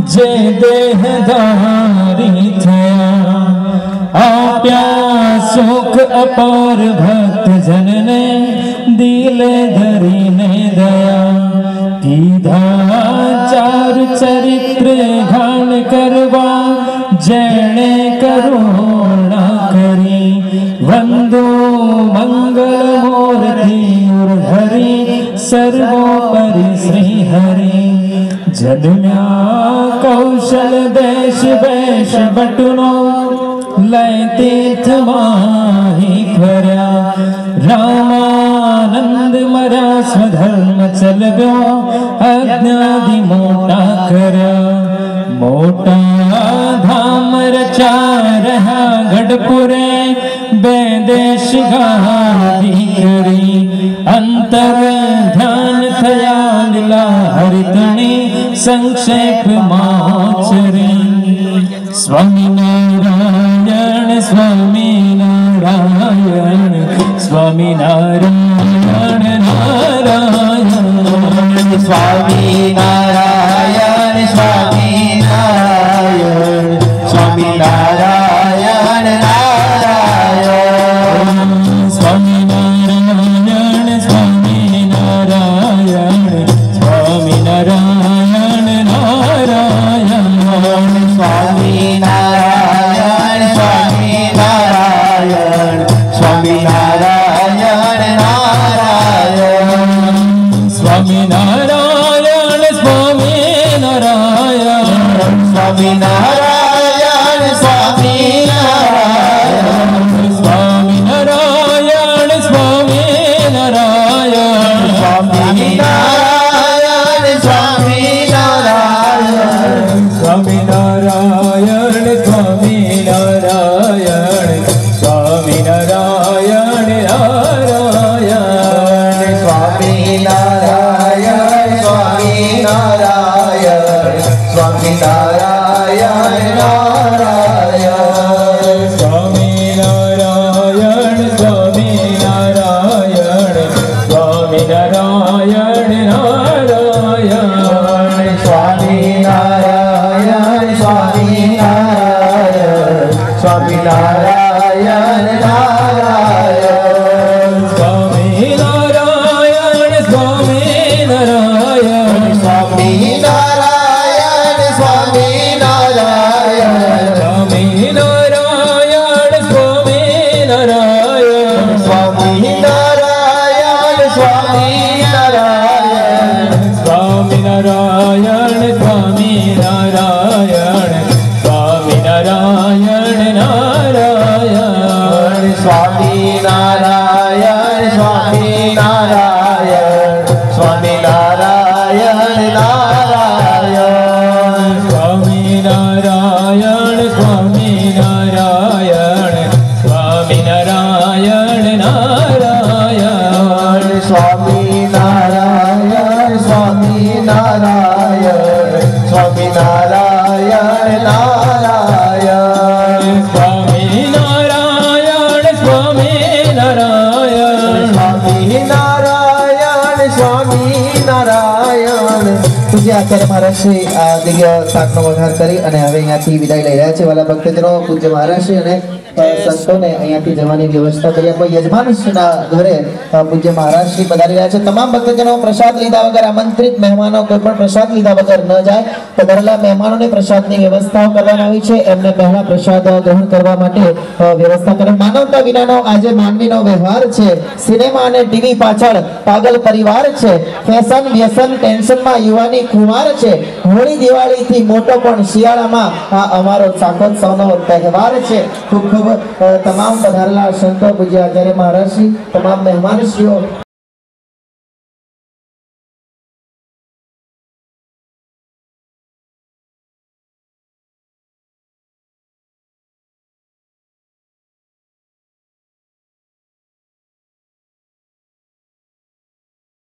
जे देहधारी थया आप्या सुख अपार भक्त जन ने दिले धरी ने दया कीधा चार चरित्र घाण करवा जैने करुणा करी वंदो मंगल मूर्ति हरि सर्वोपरि श्री हरि जन्म्या कौशल देश वेश बटुनो लय तीर्थ माही फर्या रामानंद मरा स्वधर्म चलव्यो अज्ञादि मोटा कर्या मोटा धाम रचा रहा गढ़पुरे बेदेश गादी करी अंतर ध्यान थया लीला हरितणी संक्षेप माचरी स्वामी नारायण स्वामी नारायण स्वामी नारायण नारायण स्वामी नारायण स्वामी नारायण स्वामी नारायण नारायण स्वामी नारायण स्वामी नारायण स्वामी नारायण नारायण स्वामी नारायण स्वामी नारायण स्वामी नारायण नारायण स्वामी नारायण स्वामी नारायण स्वामी नारायण स्वामी नारायण स्वामी नारायण स्वामी नारायण स्वामी नारायण स्वामी नारायण स्वामी नारायण स्वामी नारायण स्वामी नारायण नारायण स्वामी नारायण स्वामी नारायण स्वामी नारायण नारायण स्वामी नारायण स्वामी नारायण स्वामी नारायण नारायण स्वामी नारायण स्वामी नारायण स्वामी नारायण नारायण स्वामी नारायण स्वामी नारायण स्वामी नारायण स्वामी नारायण स्वामी नारायण स्वामी नारायण स्वामी नारायण स्वामी नारायण स्वामी नारायण स्वामी नारायण स्वामी नारायण नारायण स्वामी नारायण स्वामी नारायण स्वामी नारायण नारायण स्वामी नारायण स्वामी नारायण स्वामी नारायण नारायण स्वामी नारायण स्वामी नारायण स्वामी नारायण नारायण स्वामी नारायण स्वामी नारायण स्वामी नारायण स्वामी नारायण પૂજ્ય આચાર્ય મહારાજશ્રી આ દિવ્ય શાકનો વઘાર કરી અને હવે અહીંયાથી વિદાય લઈ રહ્યા છે વાલા ભક્તજનો પૂજ્ય મહારાજશ્રી અને સંતોને અહીંયાથી જવાની વ્યવસ્થા કરી કોઈ યજમાનશ્રીના ઘરે પૂજ્ય મહારાજશ્રી પધારી રહ્યા છે તમામ ભક્તજનો પ્રસાદ લીધા વગર આમંત્રિત મહેમાનો કોઈ પણ પ્રસાદ લીધા વગર ન જાય તો ભરેલા મહેમાનોને પ્રસાદની વ્યવસ્થાઓ કરવામાં આવી છે એમને પહેલા પ્રસાદ ગ્રહણ કરવા માટે વ્યવસ્થા કરી માનવતા વિનાનો આજે માનવીનો વ્યવહાર છે સિનેમા અને ટીવી પાછળ પાગલ પરિવાર છે ફેશન વ્યસન ટેન્શનમાં યુવાની કુમાર છે હોળી દિવાળી થી મોટો પણ શિયાળામાં આ અમારો શાકોત્સવનો તહેવાર છે ખૂબ ખૂબ તમામ પધારેલા સંતો પૂજ્ય આચાર્ય મહારાજશ્રી તમામ મહેમાનશ્રીઓ